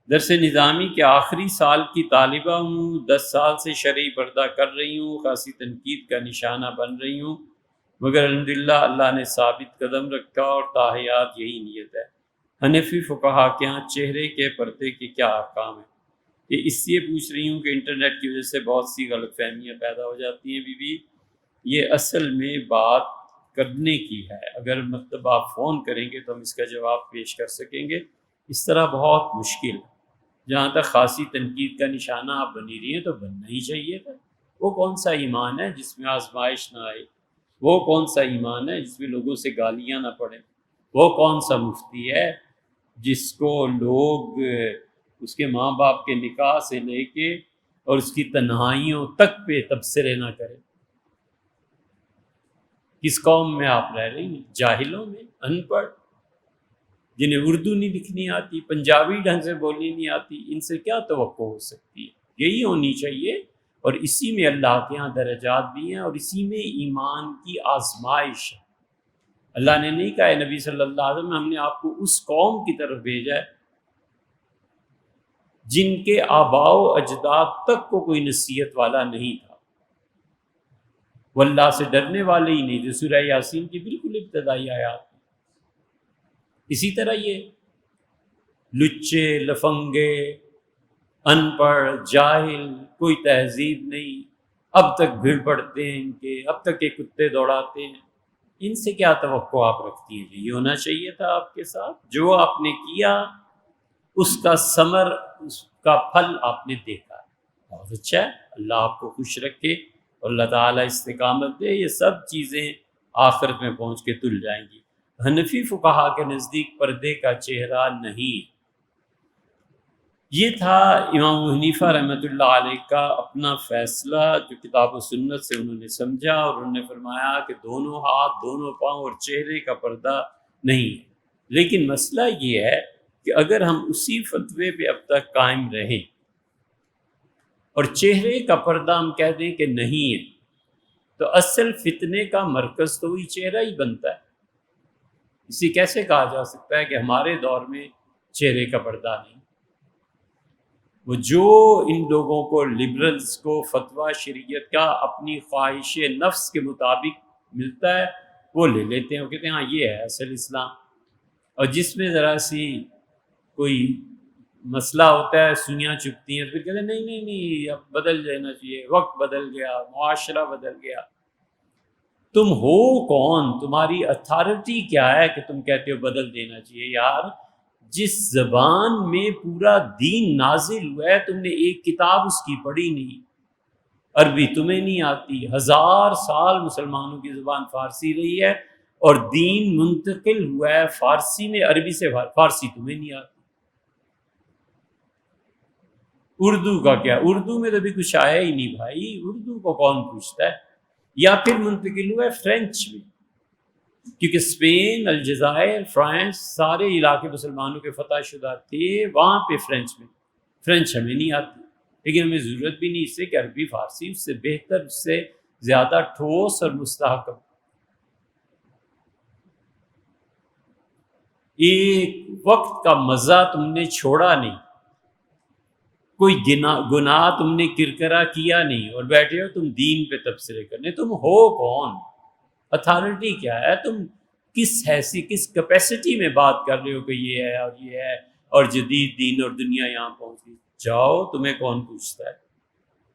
درس نظامی کے آخری سال کی طالبہ ہوں، 10 سال سے شرعی پردہ کر رہی ہوں، خاصی تنقید کا نشانہ بن رہی ہوں، مگر الحمدللہ اللہ نے ثابت قدم رکھا اور تاحیات یہی نیت ہے۔ حنفی فقہا کے ہاں چہرے کے پردے کے کیا احکام ہیں؟ یہ اس لیے پوچھ رہی ہوں کہ انٹرنیٹ کی وجہ سے بہت سی غلط فہمیاں پیدا ہو جاتی ہیں۔ بی بی، یہ اصل میں بات کرنے کی ہے، اگر مطلب آپ فون کریں گے تو ہم اس کا جواب پیش کر سکیں گے، اس طرح بہت مشکل ہے۔ جہاں تک خاصی تنقید کا نشانہ آپ بنی رہی ہیں تو بننا ہی چاہیے تھا۔ وہ کون سا ایمان ہے جس میں آزمائش نہ آئے؟ وہ کون سا ایمان ہے جس میں لوگوں سے گالیاں نہ پڑیں؟ وہ کون سا مفتی ہے جس کو لوگ اس کے ماں باپ کے نکاح سے لے کے اور اس کی تنہائیوں تک پہ تبصرے نہ کریں؟ کس قوم میں آپ رہ رہی ہیں؟ جاہلوں میں، ان پڑھ، جنہیں اردو نہیں لکھنی آتی، پنجابی ڈھنگ سے بولنی نہیں آتی، ان سے کیا توقع ہو سکتی ہے؟ یہی ہونی چاہیے، اور اسی میں اللہ کے ہاں درجات بھی ہیں، اور اسی میں ایمان کی آزمائش ہے۔ اللہ نے نہیں کہا ہے نبی صلی اللہ علیہ وسلم ہم نے آپ کو اس قوم کی طرف بھیجا ہے جن کے آباء و اجداد تک کو کوئی نصیحت والا نہیں تھا، وہ اللہ سے ڈرنے والے ہی نہیں تھے۔ سورہ یاسین کی بالکل ابتدائی آیات میں اسی طرح یہ لچے، لفنگے، ان پڑھ، جاہل، کوئی تہذیب نہیں، اب تک بھیڑ پڑتے ہیں ان کے، اب تک یہ کتے دوڑاتے ہیں، ان سے کیا توقع آپ رکھتی ہیں؟ یہ ہونا چاہیے تھا آپ کے ساتھ، جو آپ نے کیا اس کا ثمر، اس کا پھل آپ نے دیکھا ہے، بہت اچھا ہے، اللہ آپ کو خوش رکھے اور اللہ تعالیٰ استقامت دے، یہ سب چیزیں آخرت میں پہنچ کے تل جائیں گی۔ حنفی فقہا کے نزدیک پردے کا چہرہ نہیں۔ یہ تھا امام حنیفہ رحمۃ اللہ علیہ کا اپنا فیصلہ، جو کتاب و سنت سے انہوں نے سمجھا، اور انہوں نے فرمایا کہ دونوں ہاتھ، دونوں پاؤں اور چہرے کا پردہ نہیں ہے۔ لیکن مسئلہ یہ ہے کہ اگر ہم اسی فتوے پہ اب تک قائم رہیں اور چہرے کا پردہ ہم کہہ دیں کہ نہیں ہے، تو اصل فتنے کا مرکز تو وہی چہرہ ہی بنتا ہے۔ اسی کیسے کہا جا سکتا ہے کہ ہمارے دور میں چہرے کا پردہ نہیں؟ وہ جو ان لوگوں کو، لبرلز کو، فتویٰ شریعت کا اپنی خواہش نفس کے مطابق ملتا ہے وہ لے لیتے ہیں، وہ کہتے ہیں ہاں یہ ہے اصل اسلام، اور جس میں ذرا سی کوئی مسئلہ ہوتا ہے سوئیاں چبھتی ہیں تو پھر کہتے ہیں نہیں نہیں نہیں، اب بدل جانا چاہیے، وقت بدل گیا، معاشرہ بدل گیا۔ تم ہو کون؟ تمہاری اتھارٹی کیا ہے کہ تم کہتے ہو بدل دینا چاہیے؟ یار، جس زبان میں پورا دین نازل ہوا ہے تم نے ایک کتاب اس کی پڑھی نہیں، عربی تمہیں نہیں آتی، 1000 سال مسلمانوں کی زبان فارسی رہی ہے اور دین منتقل ہوا ہے فارسی میں، عربی سے فارسی تمہیں نہیں آتی۔ اردو کا کیا؟ اردو میں تو بھی کچھ آیا ہی نہیں بھائی، اردو کو کون پوچھتا ہے؟ یا پھر منتقل ہوا ہے فرینچ میں، کیونکہ اسپین، الجزائر، فرانس، سارے علاقے مسلمانوں کے فتح شدہ تھے، وہاں پہ فرینچ ہمیں نہیں آتی، لیکن ہمیں ضرورت بھی نہیں اس سے کہ عربی فارسی اس سے بہتر، اس سے زیادہ ٹھوس اور مستحکم۔ ایک وقت کا مزہ تم نے چھوڑا نہیں، کوئی گناہ تم نے کرکرا کیا نہیں، اور بیٹھے ہو تم دین پہ تبصرے کرنے۔ تم ہو کون؟ اتھارٹی کیا ہے؟ تم کس حیثیت، کس کیپیسٹی میں بات کر رہے ہو کہ یہ ہے اور یہ ہے اور جدید دین اور دنیا یہاں پہنچ گئی؟ جاؤ، تمہیں کون پوچھتا ہے؟